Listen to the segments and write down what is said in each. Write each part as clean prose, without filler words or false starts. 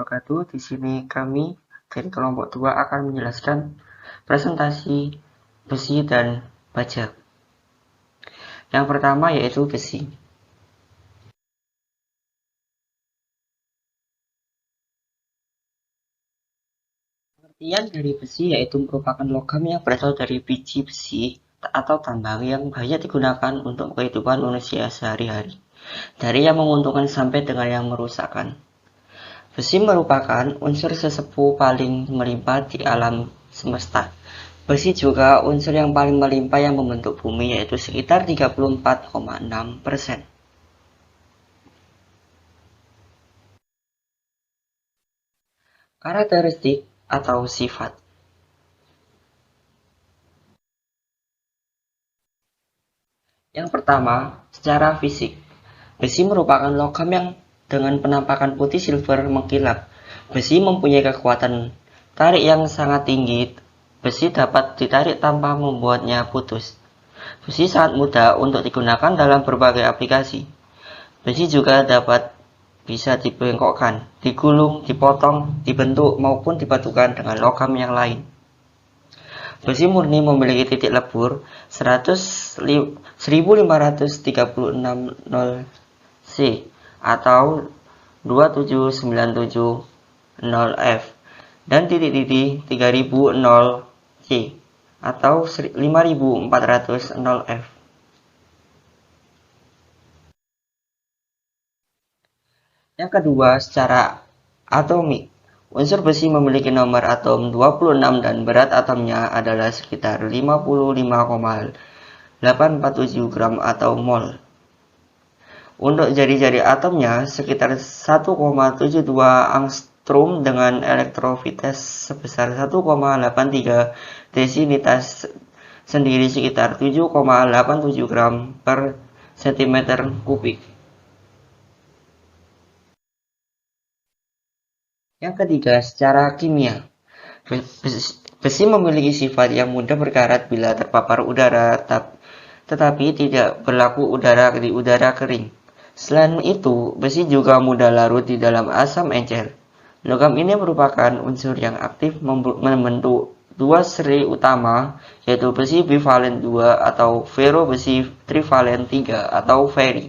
wabarakatuh. Di sini kami dari kelompok 2 akan menjelaskan presentasi besi dan baja. Yang pertama yaitu besi. Pengertian dari besi yaitu merupakan logam yang berasal dari biji besi atau tambang yang banyak digunakan untuk kehidupan manusia sehari-hari. Dari yang menguntungkan sampai dengan yang merusakkan. Besi merupakan unsur sesepuh paling melimpah di alam semesta. Besi juga unsur yang paling melimpah yang membentuk bumi, yaitu sekitar 34,6%. Karakteristik atau sifat. Yang pertama, secara fisik. Besi merupakan logam yang dengan penampakan putih silver mengkilap. Besi mempunyai kekuatan tarik yang sangat tinggi. Besi dapat ditarik tanpa membuatnya putus. Besi sangat mudah untuk digunakan dalam berbagai aplikasi. Besi juga dapat bisa dibengkokkan, digulung, dipotong, dibentuk, maupun dibatukan dengan logam yang lain. Besi murni memiliki titik lebur 1536 C atau 27970 F dan titik-titik 3000 C atau 5400 F. Yang kedua, secara atomik. Unsur besi memiliki nomor atom 26 dan berat atomnya adalah sekitar 55,847 gram atau mol. Untuk jari-jari atomnya sekitar 1,72 angstrom dengan elektrovitas sebesar 1,83 desinitas sendiri sekitar 7,87 gram per cm kubik. Yang ketiga, secara kimia. Besi memiliki sifat yang mudah berkarat bila terpapar udara, tetapi tidak berlaku di udara kering. Selain itu, besi juga mudah larut di dalam asam encer. Logam ini merupakan unsur yang aktif membentuk dua seri utama, yaitu besi bivalen 2 atau ferro besi trivalen 3 atau Fe.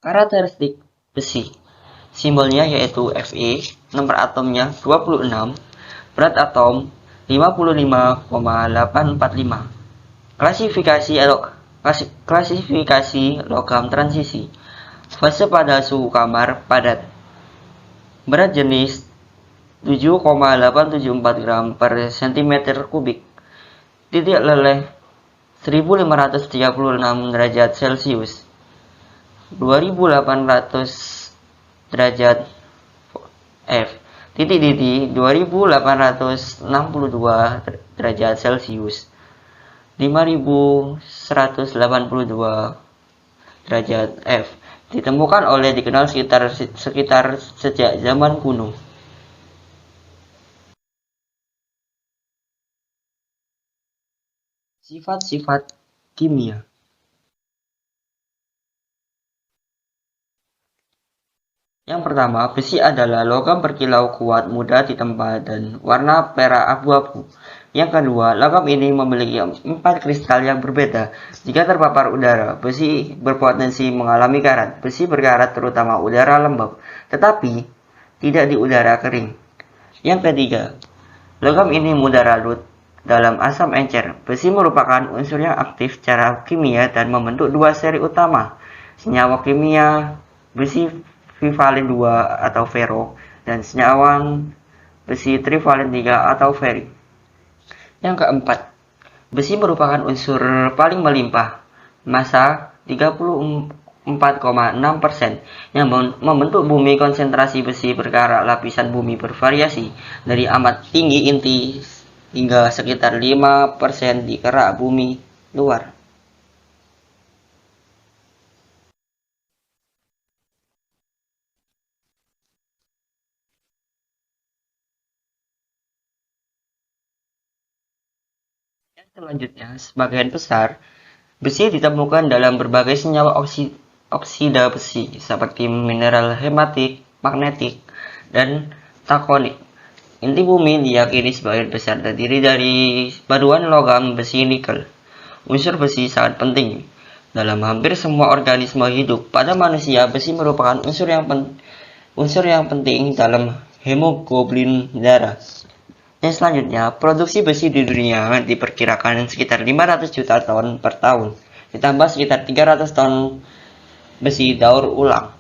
Karakteristik besi. Simbolnya yaitu Fe, nomor atomnya 26, berat atom 55,845. Klasifikasi logam transisi. Fase pada suhu kamar padat. Berat jenis 7,874 gram per cm kubik. Titik leleh 1536 derajat Celcius. 2800 derajat F. Titik-titik 2862 derajat Celcius. 5182 derajat F. Ditemukan oleh dikenal sekitar sejak zaman kuno. Sifat-sifat kimia. Yang pertama, besi adalah logam berkilau kuat, mudah ditempa, dan warna perak abu-abu. Yang kedua, logam ini memiliki 4 kristal yang berbeda. Jika terpapar udara, besi berpotensi mengalami karat. Besi berkarat terutama udara lembab, tetapi tidak di udara kering. Yang ketiga, logam ini mudah larut dalam asam encer. Besi merupakan unsur yang aktif secara kimia dan membentuk dua seri utama. Senyawa kimia besi bivalen 2 atau ferro dan senyawa besi trivalen 3 atau Fe. Yang keempat, besi merupakan unsur paling melimpah, massa 34,6%, yang membentuk bumi. Konsentrasi besi berkarat lapisan bumi bervariasi dari amat tinggi inti hingga sekitar 5% di kerak bumi luar. Selanjutnya, sebagian besar Besi ditemukan dalam berbagai senyawa oksida besi seperti mineral hematik, magnetik, dan takonik. Inti bumi diyakini sebagian besar terdiri dari paduan logam besi nikel. Unsur besi sangat penting dalam hampir semua organisme hidup. Pada manusia, besi merupakan unsur yang penting dalam hemoglobin darah. Yang selanjutnya, produksi besi di dunia diperkirakan sekitar 500 juta ton per tahun, ditambah sekitar 300 ton besi daur ulang.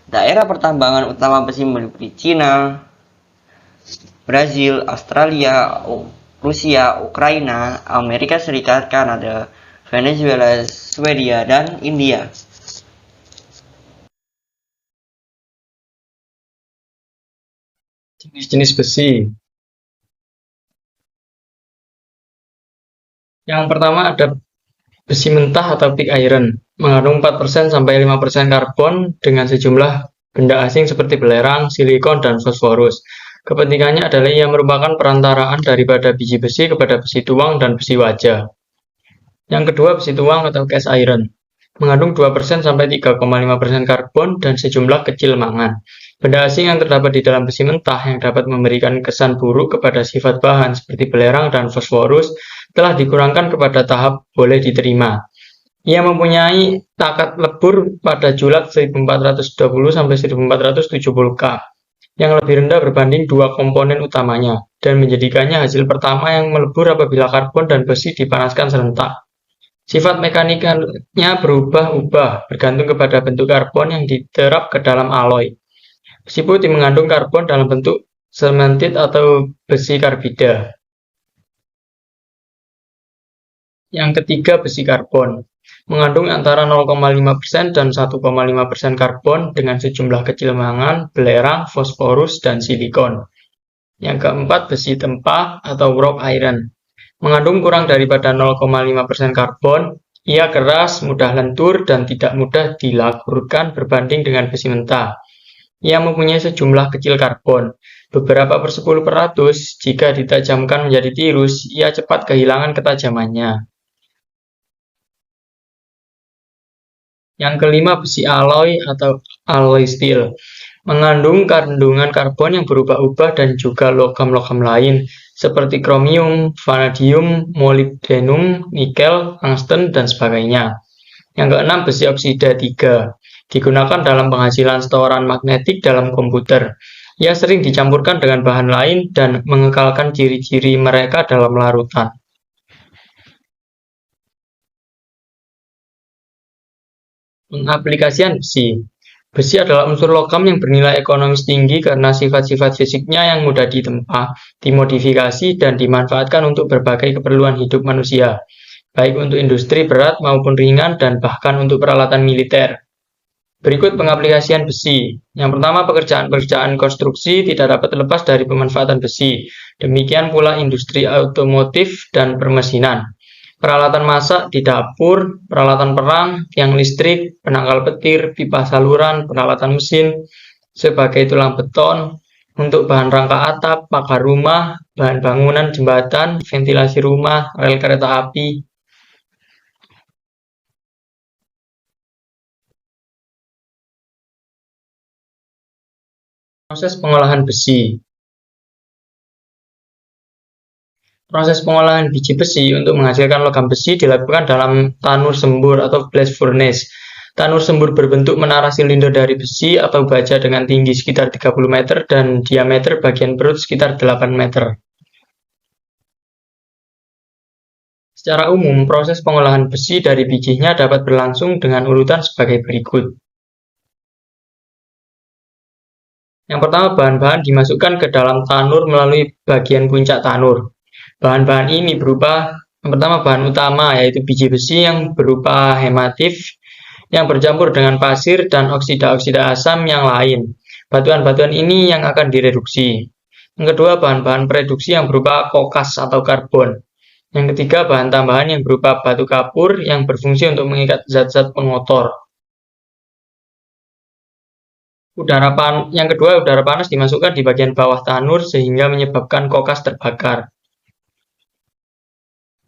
Daerah pertambangan utama besi meliputi Cina, Brazil, Australia, Rusia, Ukraina, Amerika Serikat, Kanada, Venezuela, Swedia, dan India. Jenis-jenis besi. Yang pertama ada besi mentah atau pig iron, mengandung 4% sampai 5% karbon dengan sejumlah benda asing seperti belerang, silikon, dan fosforus. Kepentingannya adalah ia merupakan perantaraan daripada biji besi kepada besi tuang dan besi waja. Yang kedua, besi tuang atau cast iron, mengandung 2% sampai 3,5% karbon dan sejumlah kecil mangan. Benda asing yang terdapat di dalam besi mentah yang dapat memberikan kesan buruk kepada sifat bahan seperti belerang dan fosforus telah dikurangkan kepada tahap boleh diterima. Ia mempunyai takat lebur pada julat 1420 sampai 1470 K yang lebih rendah berbanding dua komponen utamanya dan menjadikannya hasil pertama yang melebur apabila karbon dan besi dipanaskan serentak. Sifat mekanikanya berubah-ubah bergantung kepada bentuk karbon yang diterap ke dalam alloy. Besi putih mengandung karbon dalam bentuk sementit atau besi karbida. Yang ketiga, besi karbon. Mengandung antara 0,5% dan 1,5% karbon dengan sejumlah kecil mangan, belerang, fosforus, dan silikon. Yang keempat, besi tempah atau wrought iron. Mengandung kurang daripada 0,5% karbon, ia keras, mudah lentur, dan tidak mudah dilaburkan berbanding dengan besi mentah. Ia mempunyai sejumlah kecil karbon, beberapa per 10%. Jika ditajamkan menjadi tirus, ia cepat kehilangan ketajamannya. Yang kelima, besi alloy atau alloy steel. Mengandung kandungan karbon yang berubah-ubah dan juga logam-logam lain seperti kromium, vanadium, molybdenum, nikel, tungsten, dan sebagainya. Yang keenam, besi oksida 3. Digunakan dalam penghasilan setoran magnetik dalam komputer. Ia sering dicampurkan dengan bahan lain dan mengekalkan ciri-ciri mereka dalam larutan. Pengaplikasian besi. Besi adalah unsur logam yang bernilai ekonomis tinggi karena sifat-sifat fisiknya yang mudah ditempa, dimodifikasi, dan dimanfaatkan untuk berbagai keperluan hidup manusia, baik untuk industri berat maupun ringan dan bahkan untuk peralatan militer. Berikut pengaplikasian besi. Yang pertama, pekerjaan-pekerjaan konstruksi tidak dapat lepas dari pemanfaatan besi. Demikian pula industri otomotif dan permesinan. Peralatan masak di dapur, peralatan perang, tiang listrik, penangkal petir, pipa saluran, peralatan mesin, sebagai tulang beton, untuk bahan rangka atap, pagar rumah, bahan bangunan jembatan, ventilasi rumah, rel kereta api. Proses pengolahan besi. Proses pengolahan biji besi untuk menghasilkan logam besi dilakukan dalam tanur sembur atau blast furnace. Tanur sembur berbentuk menara silinder dari besi atau baja dengan tinggi sekitar 30 meter dan diameter bagian perut sekitar 8 meter. Secara umum, proses pengolahan besi dari bijinya dapat berlangsung dengan urutan sebagai berikut. Yang pertama, bahan-bahan dimasukkan ke dalam tanur melalui bagian puncak tanur. Bahan-bahan ini berupa, yang pertama, bahan utama, yaitu biji besi yang berupa hematif, yang bercampur dengan pasir dan oksida-oksida asam yang lain. Batuan-batuan ini yang akan direduksi. Yang kedua, bahan-bahan pereduksi yang berupa kokas atau karbon. Yang ketiga, bahan tambahan yang berupa batu kapur yang berfungsi untuk mengikat zat-zat pengotor. Yang kedua, udara panas dimasukkan di bagian bawah tanur sehingga menyebabkan kokas terbakar.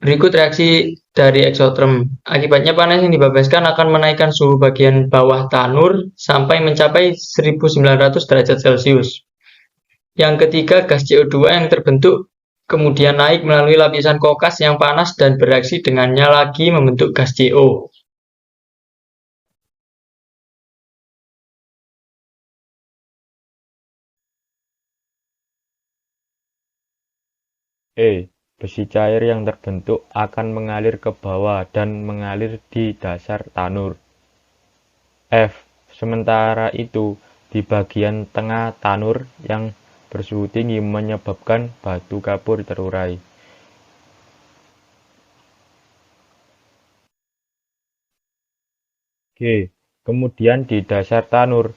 Berikut reaksi dari eksoterm. Akibatnya panas yang dibebaskan akan menaikkan suhu bagian bawah tanur sampai mencapai 1900 derajat Celcius. Yang ketiga, gas CO2 yang terbentuk kemudian naik melalui lapisan kokas yang panas dan bereaksi dengannya lagi membentuk gas CO. Besi cair yang terbentuk akan mengalir ke bawah dan mengalir di dasar tanur. Sementara itu, di bagian tengah tanur yang bersuhu tinggi menyebabkan batu kapur terurai. Kemudian di dasar tanur,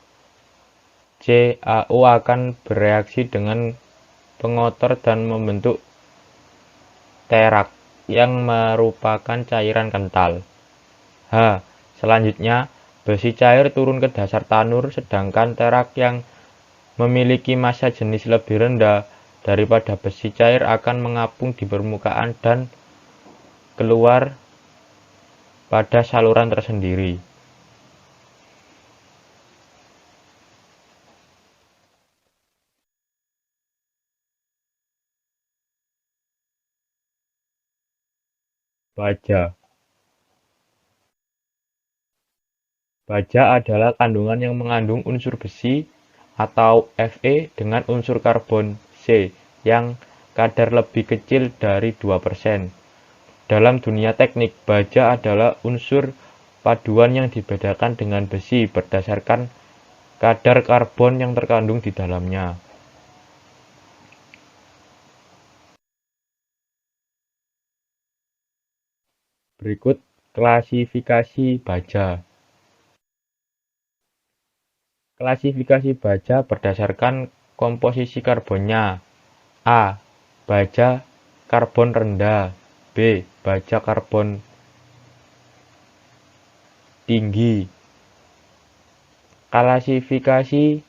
CaO akan bereaksi dengan pengotor dan membentuk terak yang merupakan cairan kental. Selanjutnya, besi cair turun ke dasar tanur, sedangkan terak yang memiliki massa jenis lebih rendah daripada besi cair akan mengapung di permukaan dan keluar pada saluran tersendiri. Baja. Baja adalah kandungan yang mengandung unsur besi atau Fe dengan unsur karbon C yang kadar lebih kecil dari 2%. Dalam dunia teknik, baja adalah unsur paduan yang dibedakan dengan besi berdasarkan kadar karbon yang terkandung di dalamnya. Berikut klasifikasi baja. Klasifikasi baja berdasarkan komposisi karbonnya. A. Baja karbon rendah. B. Baja karbon tinggi. Klasifikasi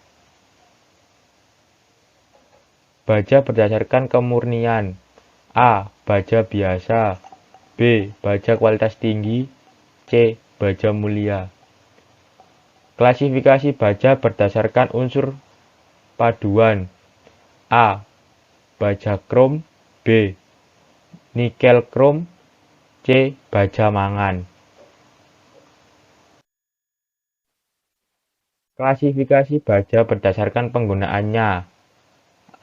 baja berdasarkan kemurnian. A. Baja biasa. B. Baja kualitas tinggi. C. Baja mulia. Klasifikasi baja berdasarkan unsur paduan. A. Baja krom. B. Nikel krom. C. Baja mangan. Klasifikasi baja berdasarkan penggunaannya.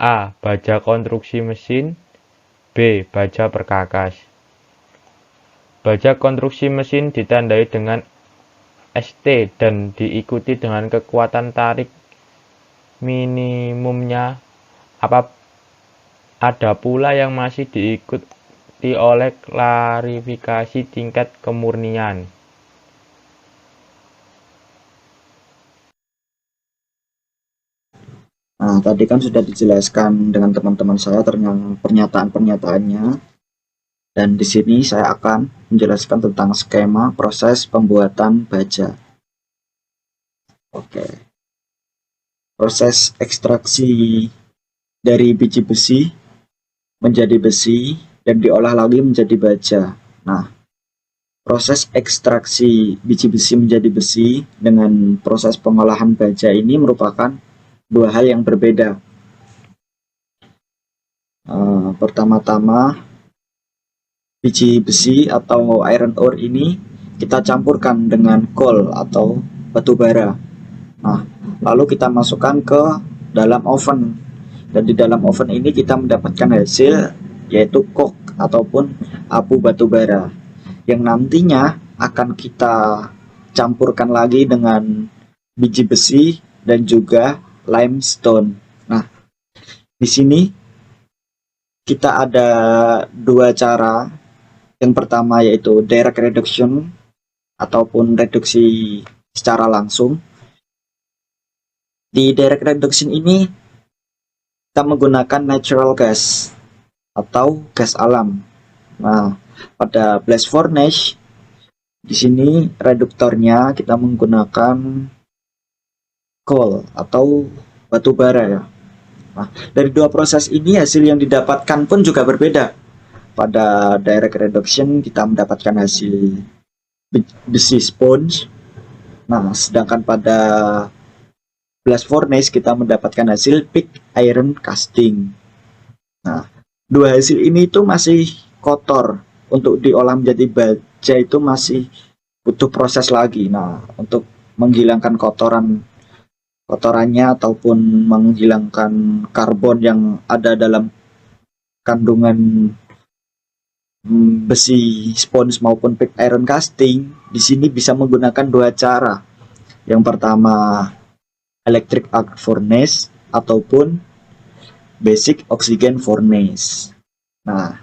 A. Baja konstruksi mesin. B. Baja perkakas. Baja konstruksi mesin ditandai dengan ST dan diikuti dengan kekuatan tarik minimumnya. Ada pula yang masih diikuti oleh klarifikasi tingkat kemurnian. Nah, tadi kan sudah dijelaskan dengan teman-teman saya tentang pernyataan-pernyataannya. Dan di sini saya akan menjelaskan tentang skema proses pembuatan baja. Oke. Proses ekstraksi dari biji besi menjadi besi dan diolah lagi menjadi baja. Nah, proses ekstraksi biji besi menjadi besi dengan proses pengolahan baja ini merupakan dua hal yang berbeda. Pertama-tama, biji besi atau iron ore ini kita campurkan dengan coal atau batu bara. Nah, lalu kita masukkan ke dalam oven. Dan di dalam oven ini kita mendapatkan hasil yaitu coke ataupun abu batu bara yang nantinya akan kita campurkan lagi dengan biji besi dan juga limestone. Nah, di sini kita ada dua cara. Yang pertama yaitu direct reduction ataupun reduksi secara langsung. Di direct reduction ini kita menggunakan natural gas atau gas alam. Nah, pada blast furnace di sini reduktornya kita menggunakan coal atau batu bara ya. Nah, dari dua proses ini hasil yang didapatkan pun juga berbeda. pada direct reduction kita mendapatkan hasil besi sponge. Nah, sedangkan pada blast furnace kita mendapatkan hasil pig iron casting. Nah, dua hasil ini itu masih kotor. Untuk diolah menjadi baja itu masih butuh proses lagi. Nah, untuk menghilangkan kotorannya ataupun menghilangkan karbon yang ada dalam kandungan besi sponge maupun pig iron casting, di sini bisa menggunakan dua cara. Yang pertama electric arc furnace ataupun basic oxygen furnace. Nah,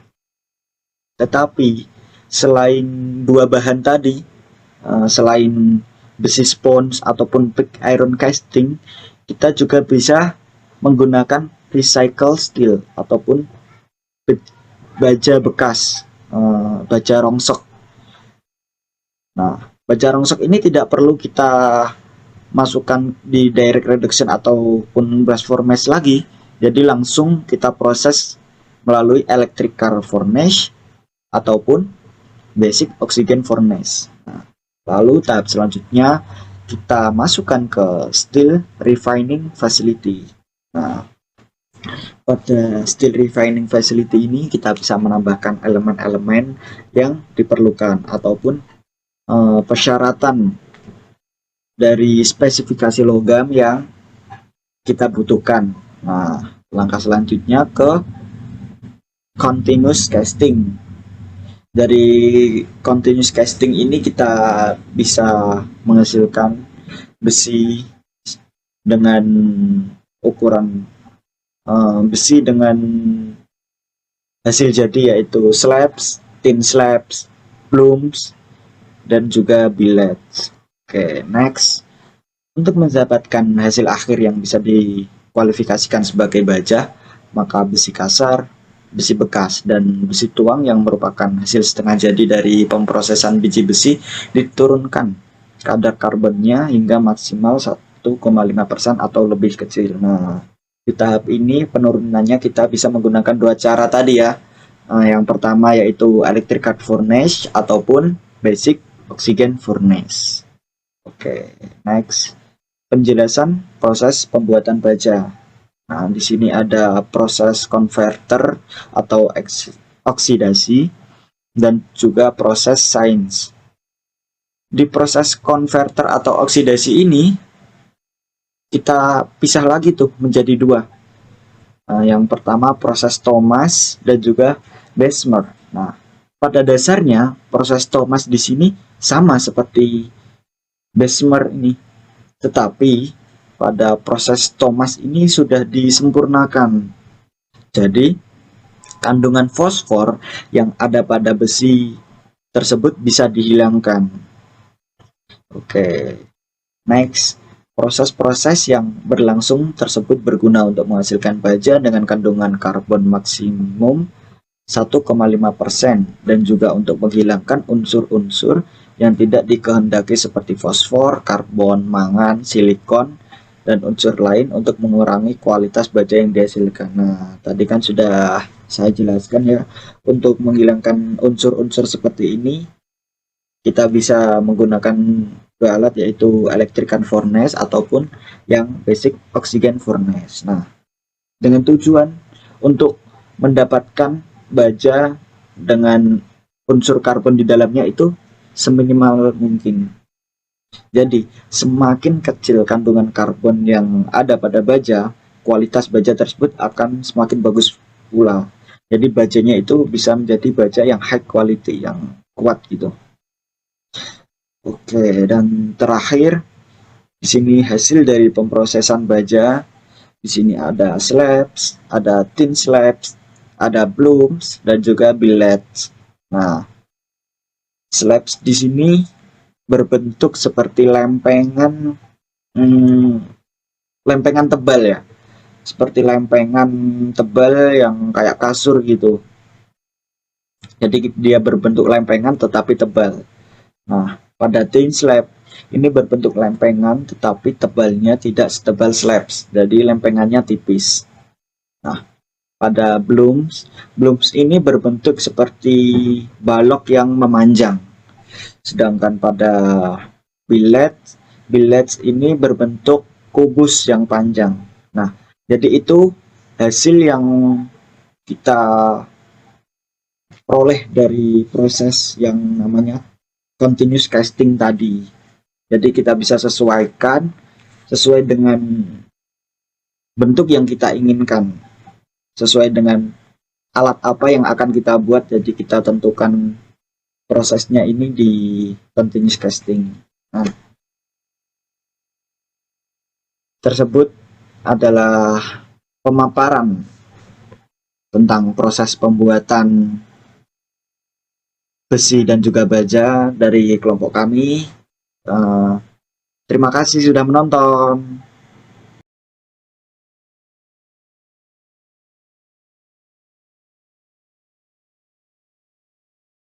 tetapi selain dua bahan tadi, selain besi sponge ataupun pig iron casting, kita juga bisa menggunakan recycle steel ataupun baja bekas, baja rongsok. Nah, baja rongsok ini tidak perlu kita masukkan di direct reduction ataupun blast furnace lagi, jadi langsung kita proses melalui electric arc furnace ataupun basic oxygen furnace. Nah, lalu tahap selanjutnya kita masukkan ke steel refining facility. Nah, pada steel refining facility ini kita bisa menambahkan elemen-elemen yang diperlukan ataupun persyaratan dari spesifikasi logam yang kita butuhkan. Nah, langkah selanjutnya ke continuous casting. Dari continuous casting ini kita bisa menghasilkan besi dengan ukuran besi dengan hasil jadi yaitu slabs, thin slabs, blooms, dan juga billets. Oke, next. Untuk mendapatkan hasil akhir yang bisa dikualifikasikan sebagai baja, maka besi kasar, besi bekas, dan besi tuang yang merupakan hasil setengah jadi dari pemprosesan biji besi diturunkan kadar karbonnya hingga maksimal 1,5% atau lebih kecil. Nah, di tahap ini penurunannya kita bisa menggunakan dua cara tadi ya. Yang pertama yaitu electric arc furnace ataupun basic oxygen furnace. Oke, next. Penjelasan proses pembuatan baja. Nah, di sini ada proses converter atau oksidasi dan juga proses sains. Di proses converter atau oksidasi ini kita pisah lagi tuh menjadi dua. Yang pertama proses Thomas dan juga Bessemer. Nah, pada dasarnya proses Thomas di sini sama seperti Bessemer ini, tetapi pada proses Thomas ini sudah disempurnakan. Jadi kandungan fosfor yang ada pada besi tersebut bisa dihilangkan. Oke, next. Proses-proses yang berlangsung tersebut berguna untuk menghasilkan baja dengan kandungan karbon maksimum 1,5% dan juga untuk menghilangkan unsur-unsur yang tidak dikehendaki seperti fosfor, karbon, mangan, silikon, dan unsur lain untuk mengurangi kualitas baja yang dihasilkan. Nah, tadi kan sudah saya jelaskan ya, untuk menghilangkan unsur-unsur seperti ini kita bisa menggunakan dua alat yaitu electric arc furnace ataupun yang basic oxygen furnace. Nah, dengan tujuan untuk mendapatkan baja dengan unsur karbon di dalamnya itu seminimal mungkin. Jadi, semakin kecil kandungan karbon yang ada pada baja, kualitas baja tersebut akan semakin bagus pula. Jadi, bajanya itu bisa menjadi baja yang high quality, yang kuat gitu. Oke, dan terakhir di sini hasil dari pemprosesan baja. Di sini ada slabs, ada thin slabs, ada blooms, dan juga billets. Nah, slabs di sini berbentuk seperti lempengan tebal ya, seperti lempengan tebal yang kayak kasur gitu. Jadi dia berbentuk lempengan tetapi tebal. Nah, pada thin slab ini berbentuk lempengan tetapi tebalnya tidak setebal slabs, jadi lempengannya tipis. Nah, pada blooms. Blooms ini berbentuk seperti balok yang memanjang. Sedangkan pada billets ini berbentuk kubus yang panjang. Nah, jadi itu hasil yang kita peroleh dari proses yang namanya continuous casting tadi. Jadi kita bisa sesuaikan sesuai dengan bentuk yang kita inginkan, sesuai dengan alat apa yang akan kita buat. Jadi kita tentukan prosesnya ini di continuous casting. Nah, tersebut adalah pemaparan tentang proses pembuatan besi dan juga baja dari kelompok kami. Terima kasih sudah menonton.